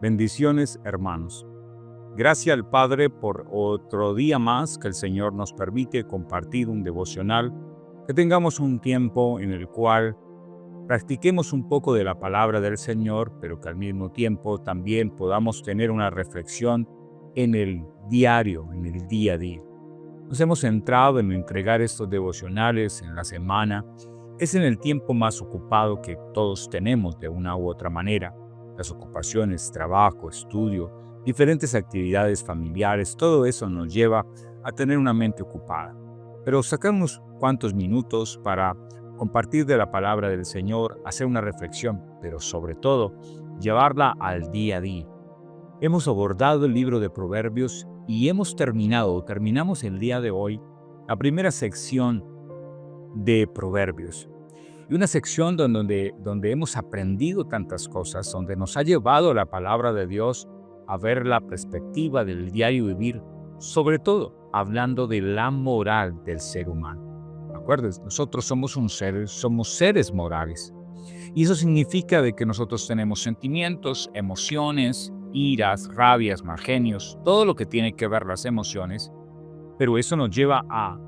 Bendiciones, hermanos. Gracias al Padre por otro día más que el Señor nos permite compartir un devocional, que tengamos un tiempo en el cual practiquemos un poco de la palabra del Señor, pero que al mismo tiempo también podamos tener una reflexión en el diario, en el día a día. Nos hemos centrado en entregar estos devocionales en la semana. Es en el tiempo más ocupado que todos tenemos de una u otra manera. Las ocupaciones, trabajo, estudio, diferentes actividades familiares, todo eso nos lleva a tener una mente ocupada. Pero sacamos cuantos minutos para compartir de la palabra del Señor, hacer una reflexión, pero sobre todo, llevarla al día a día. Hemos abordado el libro de Proverbios y terminamos el día de hoy, la primera sección de Proverbios. Y una sección donde hemos aprendido tantas cosas, donde nos ha llevado la palabra de Dios a ver la perspectiva del diario vivir, sobre todo hablando de la moral del ser humano. Acuérdense, nosotros somos seres morales. Y eso significa de que nosotros tenemos sentimientos, emociones, iras, rabias, mal genios, todo lo que tiene que ver las emociones, pero eso nos lleva a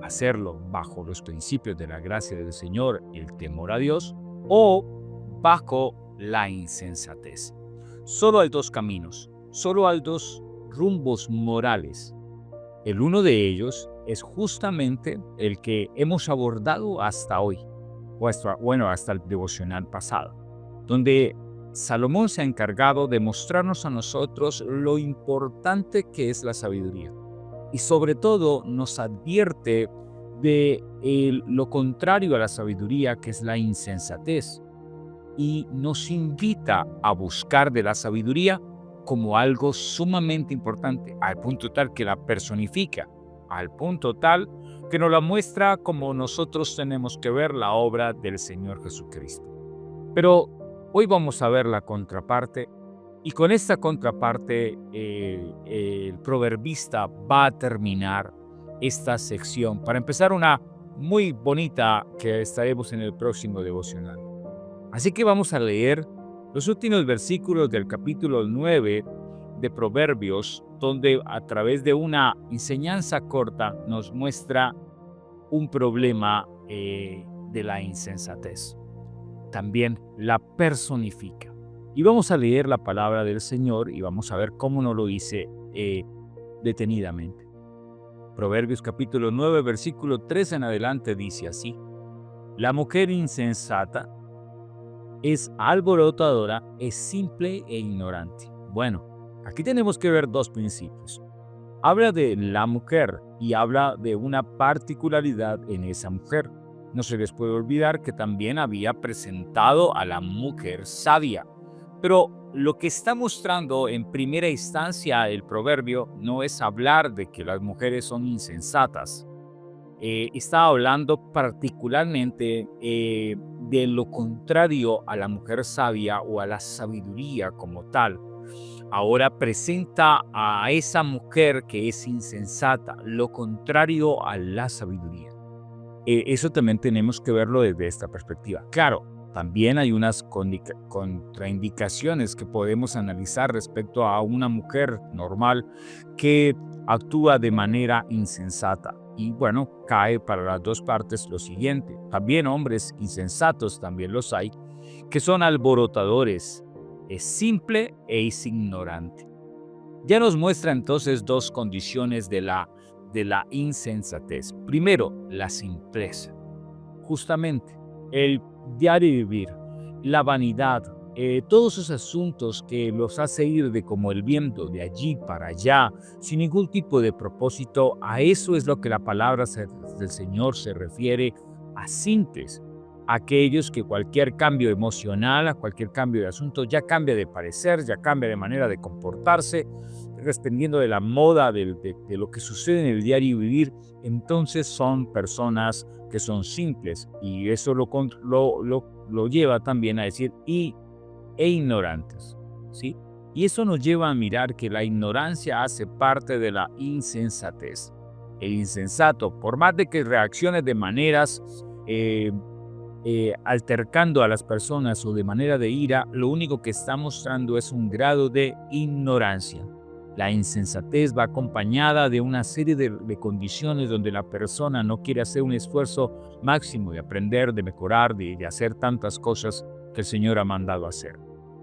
hacerlo bajo los principios de la gracia del Señor, el temor a Dios, o bajo la insensatez. Solo hay dos caminos, solo hay dos rumbos morales. El uno de ellos es justamente el que hemos abordado hasta hoy, hasta el devocional pasado, donde Salomón se ha encargado de mostrarnos a nosotros lo importante que es la sabiduría. Y sobre todo nos advierte de lo contrario a la sabiduría, que es la insensatez. Y nos invita a buscar de la sabiduría como algo sumamente importante, al punto tal que la personifica, al punto tal que nos la muestra como nosotros tenemos que ver la obra del Señor Jesucristo. Pero hoy vamos a ver la contraparte. Y con esta contraparte, el proverbista va a terminar esta sección para empezar una muy bonita que estaremos en el próximo devocional. Así que vamos a leer los últimos versículos del capítulo 9 de Proverbios, donde a través de una enseñanza corta nos muestra un problema de la insensatez. También la personifica. Y vamos a leer la palabra del Señor y vamos a ver cómo nos lo dice detenidamente. Proverbios capítulo 9, versículo 3 en adelante dice así: La mujer insensata es alborotadora, es simple e ignorante. Bueno, aquí tenemos que ver dos principios. Habla de la mujer y habla de una particularidad en esa mujer. No se les puede olvidar que también había presentado a la mujer sabia. Pero lo que está mostrando en primera instancia el proverbio no es hablar de que las mujeres son insensatas. Está hablando particularmente de lo contrario a la mujer sabia o a la sabiduría como tal. Ahora presenta a esa mujer que es insensata, lo contrario a la sabiduría. Eso también tenemos que verlo desde esta perspectiva. Claro, también hay unas contraindicaciones que podemos analizar respecto a una mujer normal que actúa de manera insensata. Y bueno, cae para las dos partes lo siguiente. También hombres insensatos también los hay, que son alborotadores. Es simple e es ignorante. Ya nos muestra entonces dos condiciones de la insensatez. Primero, la simpleza. Justamente, el diario vivir, la vanidad, todos esos asuntos que los hace ir de como el viento, de allí para allá, sin ningún tipo de propósito, a eso es lo que la palabra del Señor se refiere a simples. Aquellos que cualquier cambio emocional, a cualquier cambio de asunto, ya cambia de parecer, ya cambia de manera de comportarse, dependiendo de la moda, de lo que sucede en el diario vivir, entonces son personas que son simples, y eso lo lleva también a decir e ignorantes, ¿sí? Y eso nos lleva a mirar que la ignorancia hace parte de la insensatez. El insensato, por más de que reaccione de maneras eh, altercando a las personas o de manera de ira, lo único que está mostrando es un grado de ignorancia. La insensatez va acompañada de una serie de condiciones donde la persona no quiere hacer un esfuerzo máximo de aprender, de mejorar, de hacer tantas cosas que el Señor ha mandado hacer.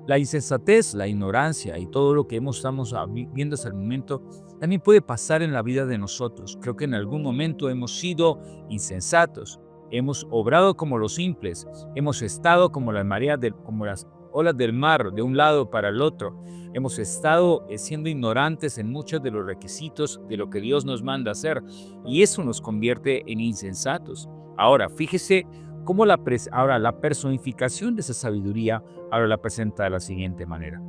La insensatez, la ignorancia y todo lo que estamos viendo hasta el momento también puede pasar en la vida de nosotros. Creo que en algún momento hemos sido insensatos, hemos obrado como los simples, hemos estado como las mareas, como las olas del mar, de un lado para el otro. Hemos estado siendo ignorantes en muchos de los requisitos de lo que Dios nos manda hacer, y eso nos convierte en insensatos. Ahora, fíjese cómo ahora la personificación de esa sabiduría ahora la presenta de la siguiente manera.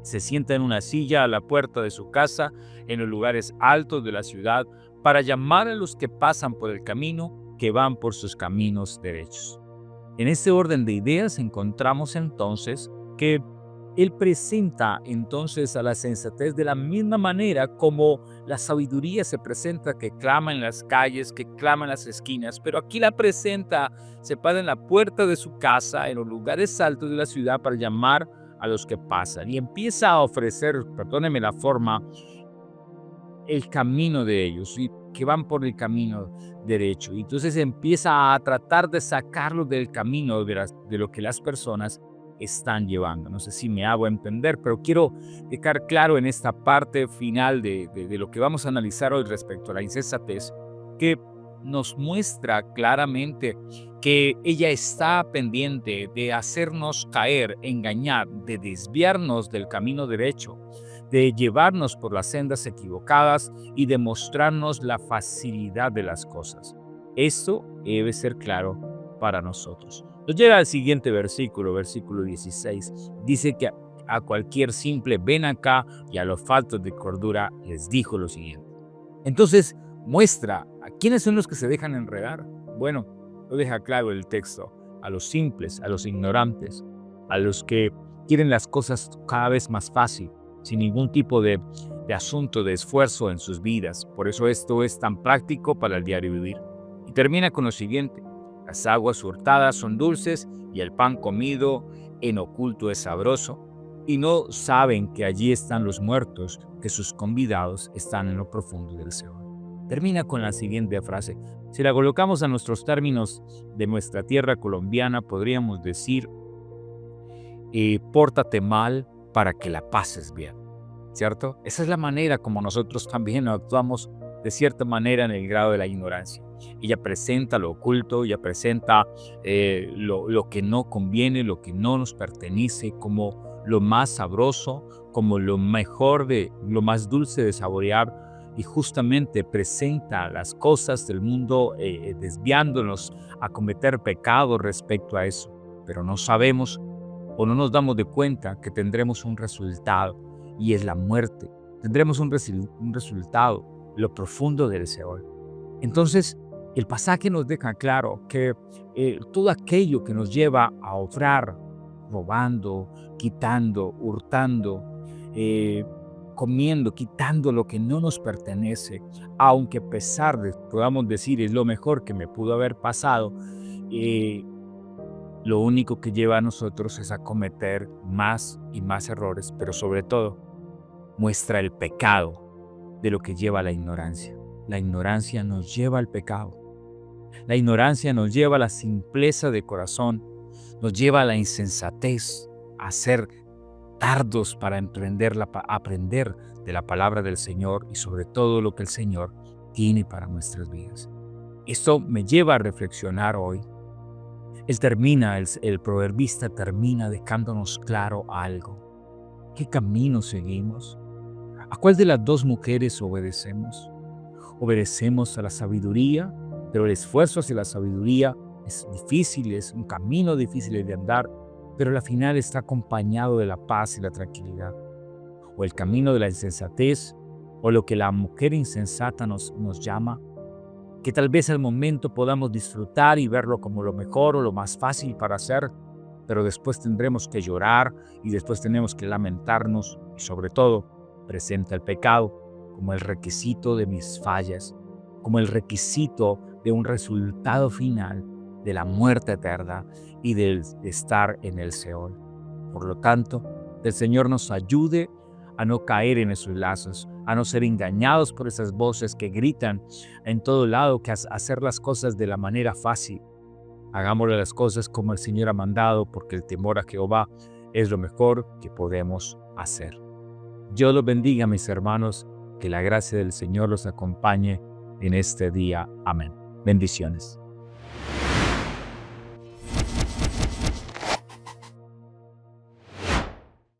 Se sienta en una silla a la puerta de su casa, en los lugares altos de la ciudad, para llamar a los que pasan por el camino, que van por sus caminos derechos. En este orden de ideas encontramos entonces que él presenta entonces a la sensatez de la misma manera como la sabiduría se presenta, que clama en las calles, que clama en las esquinas, pero aquí la presenta, se para en la puerta de su casa, en los lugares altos de la ciudad, para llamar a los que pasan, y empieza a ofrecer, perdóneme la forma, el camino de ellos, y que van por el camino derecho. Y entonces empieza a tratar de sacarlos del camino de lo que las personas están llevando. No sé si me hago entender, pero quiero dejar claro en esta parte final de lo que vamos a analizar hoy respecto a la insensatez, que nos muestra claramente que ella está pendiente de hacernos caer, engañar, de desviarnos del camino derecho, de llevarnos por las sendas equivocadas y de mostrarnos la facilidad de las cosas. Esto debe ser claro para nosotros. Nos llega al siguiente versículo, versículo 16. Dice que a cualquier simple ven acá, y a los faltos de cordura les dijo lo siguiente. Entonces muestra a quiénes son los que se dejan enredar. Bueno, lo deja claro el texto: a los simples, a los ignorantes, a los que quieren las cosas cada vez más fácil, sin ningún tipo de asunto de esfuerzo en sus vidas. Por eso esto es tan práctico para el diario vivir. Y termina con lo siguiente: las aguas hurtadas son dulces y el pan comido en oculto es sabroso, y no saben que allí están los muertos, que sus convidados están en lo profundo del Seol. Termina con la siguiente frase. Si la colocamos a nuestros términos de nuestra tierra colombiana, podríamos decir: pórtate mal para que la pases bien, ¿cierto? Esa es la manera como nosotros también actuamos de cierta manera en el grado de la ignorancia. Ella presenta lo oculto, ella presenta lo que no conviene, lo que no nos pertenece, como lo más sabroso, como lo mejor, lo más dulce de saborear, y justamente presenta las cosas del mundo desviándonos a cometer pecados respecto a eso. Pero no sabemos o no nos damos de cuenta que tendremos un resultado, y es la muerte. Tendremos un resultado, lo profundo del Seol. Entonces, el pasaje nos deja claro que todo aquello que nos lleva a obrar, robando, quitando, hurtando, comiendo, quitando lo que no nos pertenece, aunque a pesar de, podamos decir, es lo mejor que me pudo haber pasado, lo único que lleva a nosotros es a cometer más y más errores, pero sobre todo muestra el pecado de lo que lleva a la ignorancia. La ignorancia nos lleva al pecado. La ignorancia nos lleva a la simpleza de corazón, nos lleva a la insensatez, a ser tardos para aprender de la palabra del Señor y sobre todo lo que el Señor tiene para nuestras vidas. Esto me lleva a reflexionar hoy. El proverbista termina dejándonos claro algo. ¿Qué camino seguimos? ¿A cuál de las dos mujeres obedecemos? Obedecemos a la sabiduría, pero el esfuerzo hacia la sabiduría es difícil, es un camino difícil de andar, pero al final está acompañado de la paz y la tranquilidad. O el camino de la insensatez, o lo que la mujer insensata nos llama, que tal vez al momento podamos disfrutar y verlo como lo mejor o lo más fácil para hacer, pero después tendremos que llorar y después tenemos que lamentarnos, y sobre todo presenta el pecado como el requisito de mis fallas, como el requisito de un resultado final de la muerte eterna y de estar en el Seol. Por lo tanto, el Señor nos ayude a no caer en esos lazos, a no ser engañados por esas voces que gritan en todo lado que hacer las cosas de la manera fácil. Hagámosle las cosas como el Señor ha mandado, porque el temor a Jehová es lo mejor que podemos hacer. Dios los bendiga, mis hermanos, que la gracia del Señor los acompañe en este día. Amén. Bendiciones.